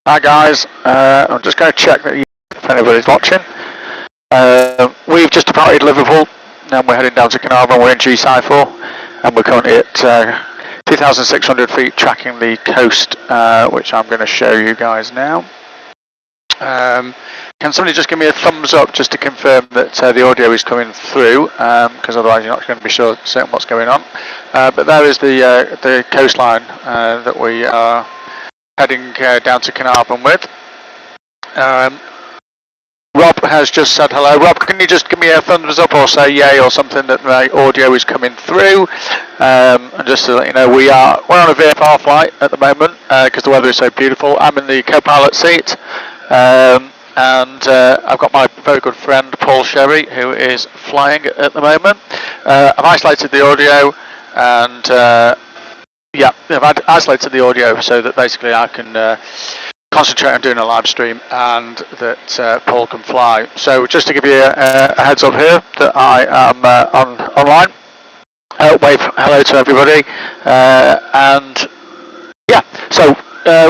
Hi guys, I'm just going to check that if anybody's watching. We've just departed Liverpool and we're heading down to Caernarfon. We're in G CYFR and we're currently at 2,600 feet tracking the coast, which I'm going to show you guys now. Can somebody just give me a thumbs up just to confirm that the audio is coming through, because otherwise you're not going to be certain what's going on. But there is the coastline that we are heading down to Caernarfon with. Rob has just said hello. Rob, can you just give me a thumbs up or say yay or something that the audio is coming through? And just to let you know, we're on a VFR flight at the moment because the weather is so beautiful. I'm in the co-pilot seat, and I've got my very good friend Paul Sherry, who is flying at the moment. I've isolated the audio, and yeah, I've isolated the audio so that basically I can concentrate on doing a live stream and that Paul can fly. So just to give you a heads up here that I am online. Wave hello to everybody, and yeah, so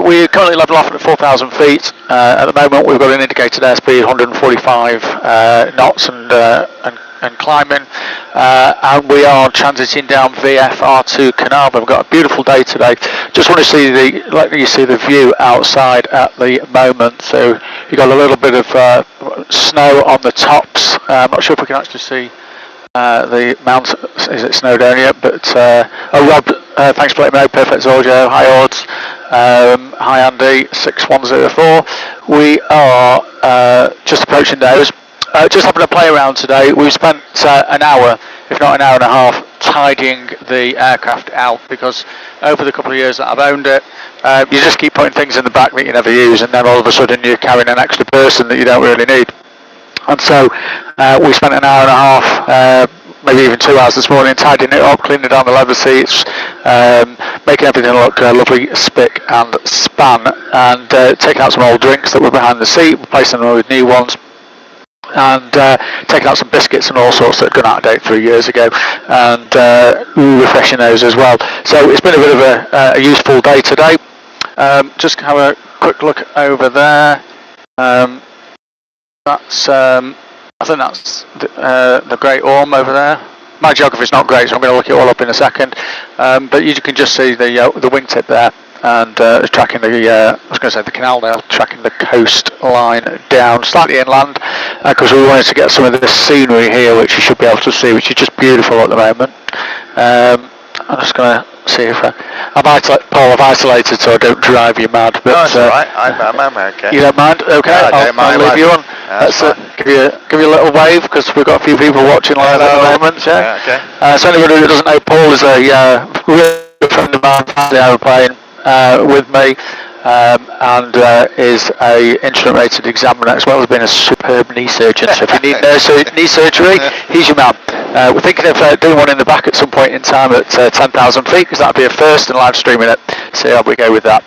we're currently level off at 4,000 feet. At the moment we've got an indicated airspeed 145 knots and climbing, and we are transiting down VFR to Caernarfon. We've got a beautiful day today. Just want to let you see the view outside at the moment. So you've got a little bit of snow on the tops. I'm not sure if we can actually see the mount, is it Snowdonia? But Rob, thanks for letting me know. Perfect audio. Hi Odds. Hi Andy. 6104. We are just approaching those. Just having a play around today. We've spent an hour, if not an hour and a half, tidying the aircraft out, because over the couple of years that I've owned it, you just keep putting things in the back that you never use, and then all of a sudden you're carrying an extra person that you don't really need. And so we spent an hour and a half, maybe even 2 hours this morning, tidying it up, cleaning down the leather seats, making everything look lovely, spick and span, and taking out some old drinks that were behind the seat, replacing them with new ones, and taking out some biscuits and all sorts that had gone out of date 3 years ago, and refreshing those as well. So it's been a bit of a useful day today. Just have a quick look over there. That's I think that's the Great Orme over there. My geography's not great, so I'm going to look it all up in a second. But you can just see the wingtip there, and tracking the I was going to say the canal there, tracking the coastline down slightly inland, because we wanted to get some of this scenery here, which you should be able to see, which is just beautiful at the moment. I'm just going to see if I've isolated so I don't drive you mad. But no, it's alright. I'm okay. You don't mind? Okay, no, I don't mind. I'll leave you on. Let's give you a little wave, because we've got a few people watching live at the moment. Yeah. Okay. So anybody who doesn't know, Paul is a real friend of mine, flies the aeroplane with me, and is a instrument-rated examiner, as well as being a superb knee surgeon. So if you need knee surgery, he's your man. We're thinking of doing one in the back at some point in time at 10,000 feet, because that'd be a first, and live streaming it. See how we go with that.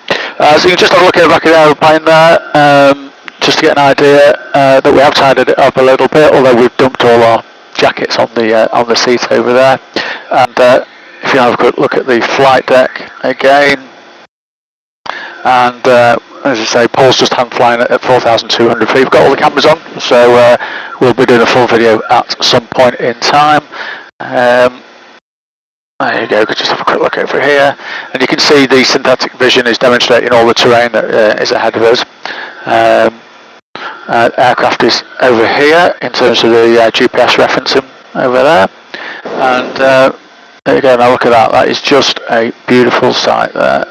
So you can just have a look at the back of the aeroplane there, just to get an idea that we have tidied it up a little bit, although we've dumped all our jackets on the seat over there. And if you have a quick look at the flight deck again, and as I say, Paul's just hand flying at 4,200 feet. We've got all the cameras on, so we'll be doing a full video at some point in time. There you go, could just have a quick look over here, and you can see the synthetic vision is demonstrating all the terrain that is ahead of us. Aircraft is over here in terms of the GPS referencing over there, and there you go. Now look at that. That is just a beautiful sight there.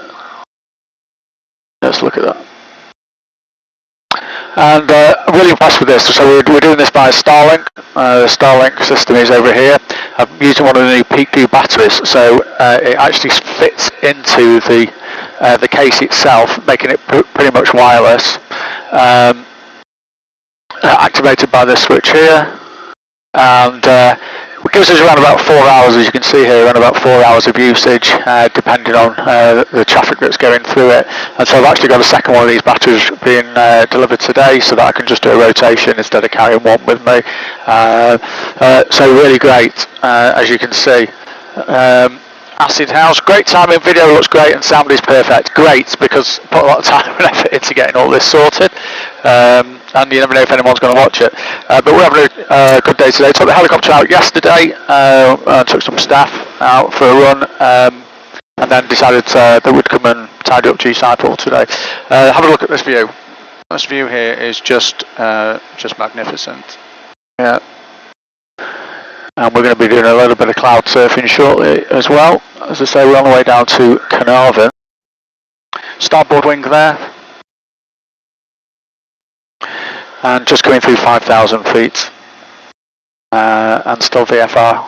Let's look at that. And I'm really impressed with this. So we're doing this by Starlink. The Starlink system is over here. I'm using one of the new Peak 2 batteries, so it actually fits into the case itself, making it pretty much wireless. Activated by this switch here, and it gives us around about 4 hours, as you can see here, around about 4 hours of usage, depending on the traffic that's going through it. And so I've actually got a second one of these batteries being delivered today, so that I can just do a rotation instead of carrying one with me. So really great, as you can see. Acid House. Great timing, video looks great and sound is perfect. Great, because I put a lot of time and effort into getting all this sorted. And you never know if anyone's going to watch it. But we're having a good day today. Took the helicopter out yesterday, took some staff out for a run, and then decided that we'd come and tidy up G CYFR today. Have a look at this view. This view here is just magnificent. Yeah. And we're going to be doing a little bit of cloud surfing shortly as well. As I say, we're on the way down to Caernarfon. Starboard wing there. And just going through 5,000 feet. And still VFR.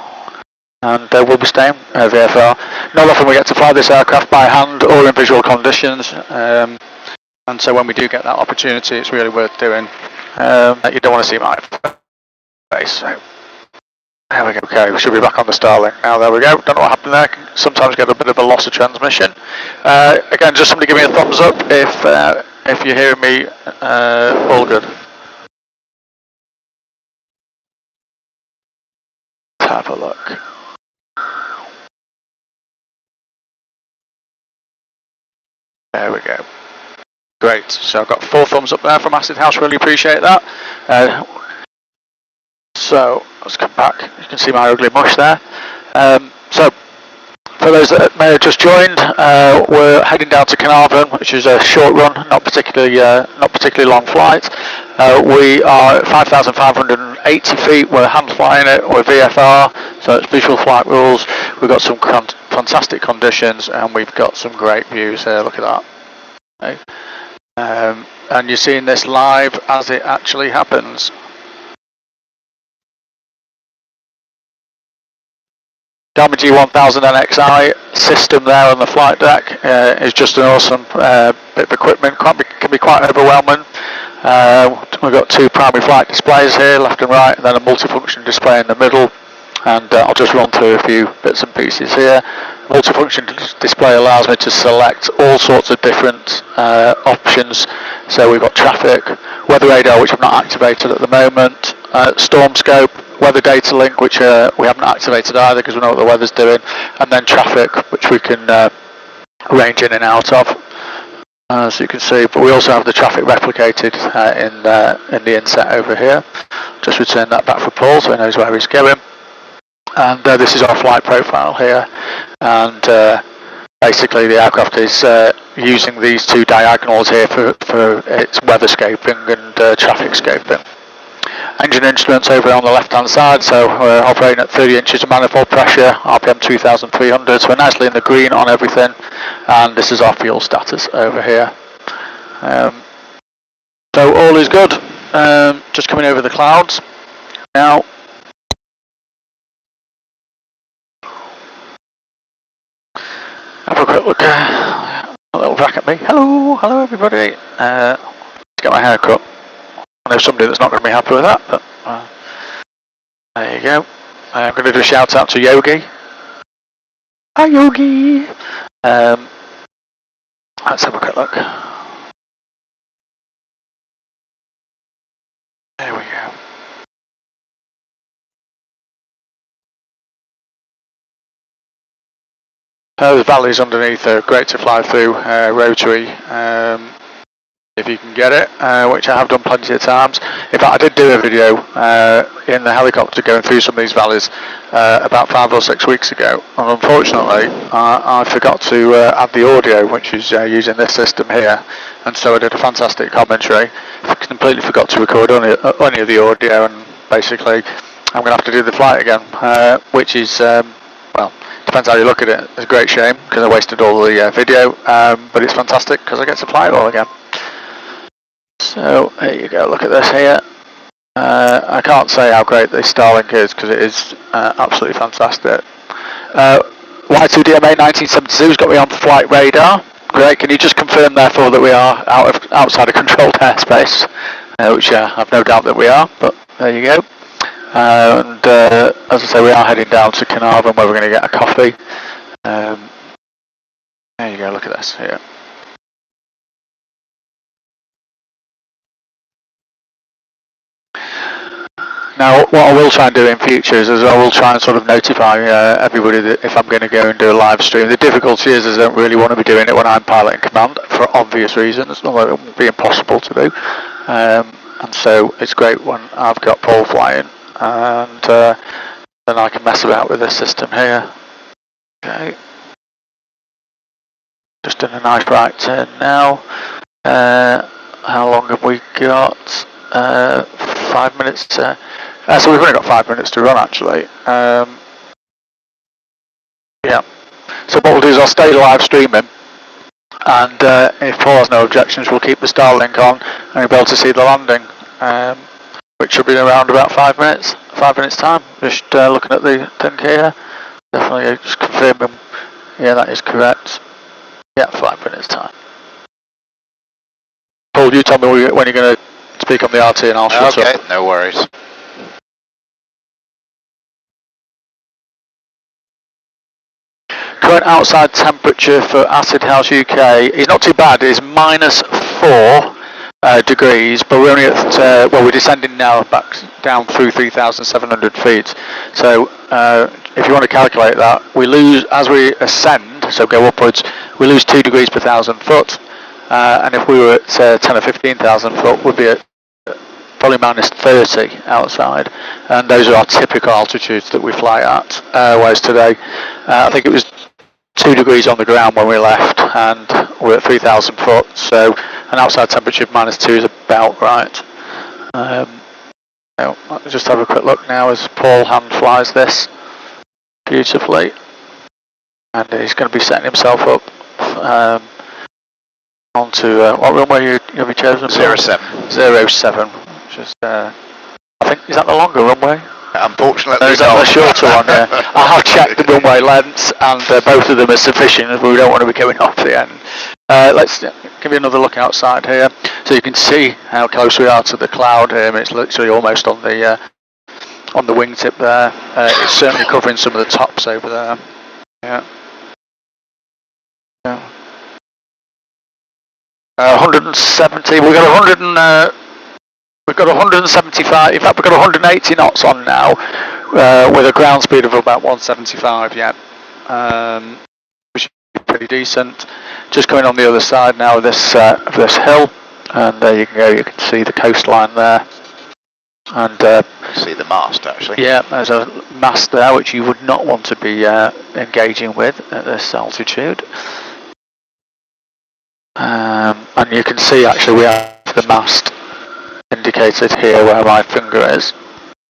And we'll be staying VFR. Not often we get to fly this aircraft by hand or in visual conditions. And so when we do get that opportunity, it's really worth doing. You don't want to see my face. So. There we go. Okay, we should be back on the Starlink now. There we go. Don't know what happened there. Can sometimes get a bit of a loss of transmission. Again, just somebody give me a thumbs up if you're hearing me all good. Let's have a look. There we go. Great. So I've got 4 thumbs up there from Acid House. Really appreciate that. So let's come back. You can see my ugly mush there. So for those that may have just joined, we're heading down to Caernarfon, which is a short run, not particularly long flight. We are at 5,580 feet. We're hand flying it. We're VFR, so it's visual flight rules. We've got some fantastic conditions, and we've got some great views here. Look at that. Okay. And you're seeing this live as it actually happens. Garmin G1000NXI system there on the flight deck is just an awesome bit of equipment. Can be quite overwhelming. We've got 2 primary flight displays here, left and right, and then a multifunction display in the middle. And I'll just run through a few bits and pieces here. Multifunction display allows me to select all sorts of different options. So we've got traffic, weather radar, which I've not activated at the moment, storm scope, weather data link, which we haven't activated either because we know what the weather's doing, and then traffic, which we can range in and out of, as you can see. But we also have the traffic replicated in the inset over here. Just return that back for Paul so he knows where he's going. And this is our flight profile here, and basically the aircraft is using these 2 diagonals here for its weather scoping and traffic scoping. Engine instruments over on the left hand side, so we're operating at 30 inches of manifold pressure, RPM 2300, so we're nicely in the green on everything. And this is our fuel status over here. So all is good. Just coming over the clouds now. Have a quick look, a little back at me. Hello everybody. Let's get my hair cut. I know somebody that's not going to be happy with that, but there you go. I'm going to do a shout out to Yogi. Hi Yogi. Let's have a quick look. There we go. Those valleys underneath are great to fly through, rotary, if you can get it, which I have done plenty of times. In fact, I did do a video in the helicopter going through some of these valleys about 5 or 6 weeks ago, and unfortunately I forgot to add the audio, which is using this system here, and so I did a fantastic commentary. I completely forgot to record any of the audio, and basically I'm going to have to do the flight again, which is, well, depends how you look at it. It's a great shame because I wasted all the video, but it's fantastic because I get to fly it all again. So there you go, look at this here. I can't say how great this Starlink is because it is absolutely fantastic. Y2DMA 1972 has got me on flight radar. Great, can you just confirm therefore that we are outside of controlled airspace? Which I've no doubt that we are, but there you go. And as I say, we are heading down to Caernarfon where we're going to get a coffee. There you go, look at this here. Now, what I will try and do in future is I will try and sort of notify everybody that if I'm going to go and do a live stream. The difficulty is I don't really want to be doing it when I'm piloting command for obvious reasons, although it would be impossible to do. And so it's great when I've got Paul flying, and then I can mess about with this system here. Okay. Just done a nice right turn now. How long have we got? 5 minutes. So we've only got 5 minutes to run actually. Yeah. So what we'll do is I'll stay live streaming, and if Paul has no objections, we'll keep the Starlink on, and you'll be able to see the landing, which will be around about 5 minutes. 5 minutes time. Just looking at the thing here. Definitely just confirming. Yeah, that is correct. Yeah, 5 minutes time. Paul, you tell me when you're going to speak on the RT and I'll shut up. Okay, no worries. Current outside temperature for Acid House UK is not too bad. It's -4 degrees, but we're only at, well, we're descending now back down through 3,700 feet. So if you want to calculate that, we lose, as we ascend, so go upwards, we lose 2 degrees per 1,000 foot. And if we were at 10 or 15,000 foot, we'd be at probably -30 outside. And those are our typical altitudes that we fly at. Whereas today, I think it was 2 degrees on the ground when we left, and we're at 3,000 foot. So an outside temperature of -2 is about right. Let's just have a quick look now as Paul hand flies this beautifully. And he's going to be setting himself up onto what runway have you chosen? 07. 07, which is I think, is that the longer runway? Unfortunately, no, is that the shorter one? Yeah. I have checked the runway lengths, and both of them are sufficient, but we don't want to be going off the end. Let's give you another look outside here, so you can see how close we are to the cloud here. It's literally almost on the wingtip there. It's certainly covering some of the tops over there. Yeah. 170. We've got 100 we've got 175. In fact, we've got 180 knots on now, with a ground speed of about 175. Yeah, which is pretty decent. Just going on the other side now of this hill, and there you can go. You can see the coastline there, and see the mast actually. Yeah, there's a mast there which you would not want to be engaging with at this altitude. And you can see actually we have the mast indicated here where my finger is.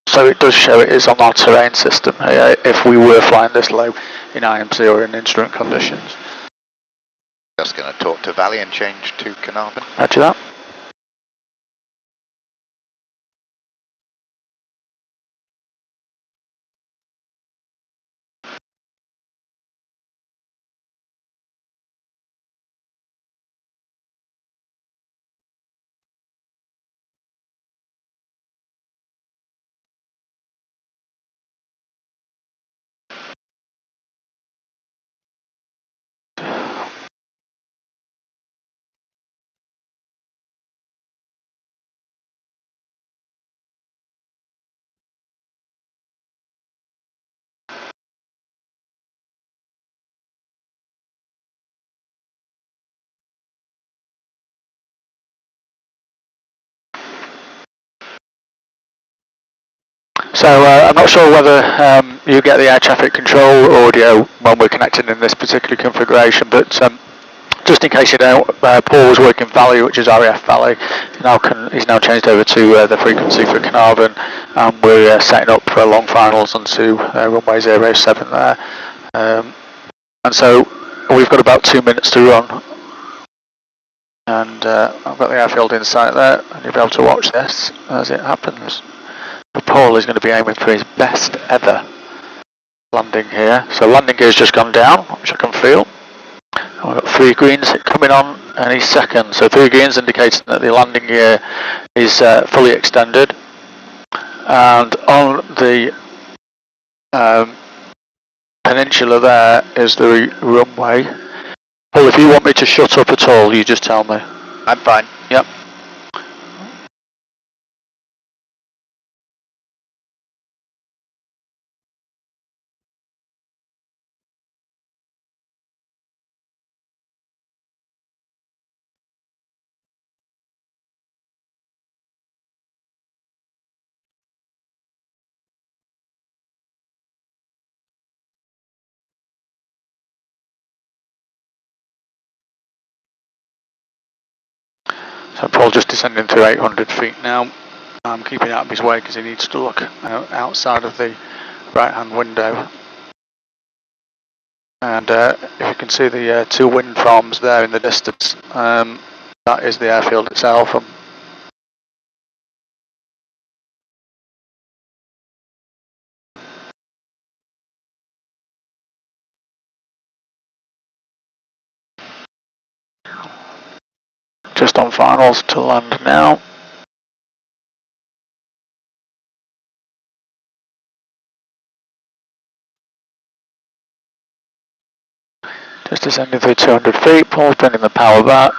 So it does show it is on our terrain system here if we were flying this low in IMC or in instrument conditions. Just going to talk to Valley and change to Caernarfon. Roger that. So I'm not sure whether you get the air traffic control audio when we're connected in this particular configuration, but just in case you don't, Paul was working Valley, which is RAF Valley. He's now changed over to the frequency for Caernarfon, and we're setting up for long finals onto runway 07 there. And so we've got about 2 minutes to run. And I've got the airfield in sight there, and you'll be able to watch this as it happens. Paul is going to be aiming for his best ever landing here. So landing gear's just gone down, which I can feel. And we've got 3 greens coming on any second. So 3 greens indicating that the landing gear is fully extended. And on the peninsula there is the runway. Paul, if you want me to shut up at all, you just tell me. I'm fine. Yep. So Paul just descending through 800 feet now. I'm keeping out of his way because he needs to look outside of the right hand window. And if you can see the two wind farms there in the distance, that is the airfield itself. Just on finals to land now. Just descending through 200 feet, Paul's bending the power back.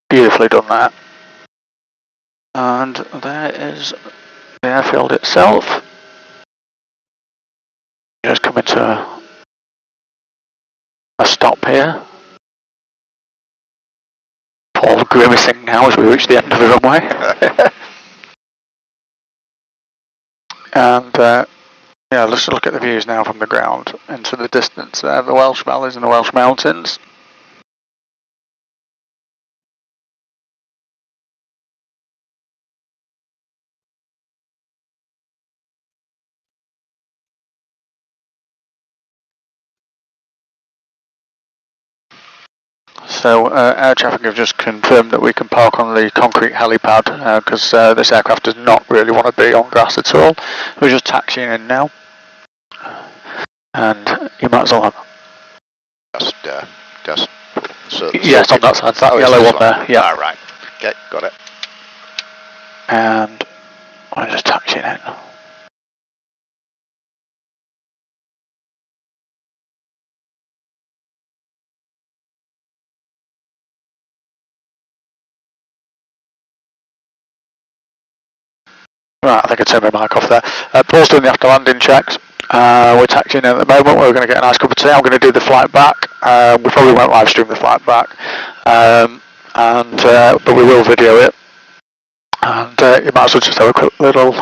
Beautifully done that. And there is the airfield itself. Just coming to a stop here. Paul grimacing now as we reach the end of the runway. And yeah, let's look at the views now from the ground into the distance there, the Welsh valleys and the Welsh mountains. So air traffic have just confirmed that we can park on the concrete helipad because this aircraft does not really want to be on grass at all. We're just taxiing in now, and you might as well have. Just. So, yes, on that side, that yellow one there. Yeah. Ah, right. Okay, got it. And I'm just taxiing in. Right, I think I turned my mic off there. Paul's doing the after landing checks. We're taxiing in at the moment. We're going to get a nice cup of tea. I'm going to do the flight back. We probably won't live stream the flight back, but we will video it. And you might as well just have a quick little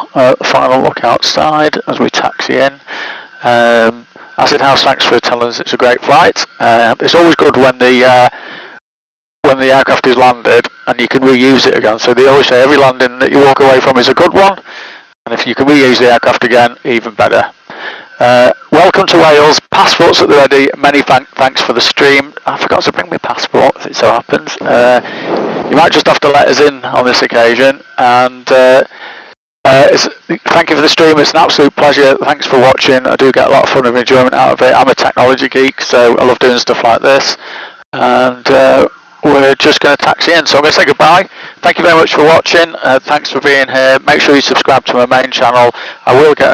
final look outside as we taxi in. Acid House, thanks for telling us it's a great flight. It's always good when the aircraft is landed and you can reuse it again. So they always say every landing that you walk away from is a good one, and if you can reuse the aircraft again, even better. Welcome to Wales, passports at the ready. Many thanks for the stream. I forgot to bring my passport, as it so happens. You might just have to let us in on this occasion, and thank you for the stream. It's an absolute pleasure. Thanks for watching. I do get a lot of fun and enjoyment out of it. I'm a technology geek, so I love doing stuff like this, and we're just going to taxi in, so I'm going to say goodbye. Thank you very much for watching. Thanks for being here. Make sure you subscribe to my main channel. I will get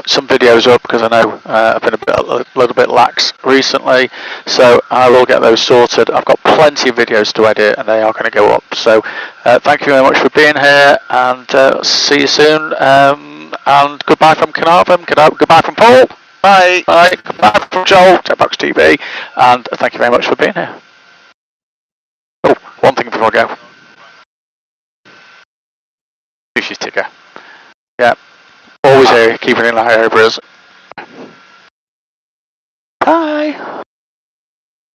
some videos up because I know I've been a little bit lax recently, so I will get those sorted. I've got plenty of videos to edit and they are going to go up. So thank you very much for being here, and see you soon. And goodbye from Caernarfon. Goodbye from Paul. Bye. Bye. Goodbye from Joel, Jetbox TV, and thank you very much for being here. Oh, one thing before I go. Species ticker. Yeah. Always here, keeping an eye over us. Bye.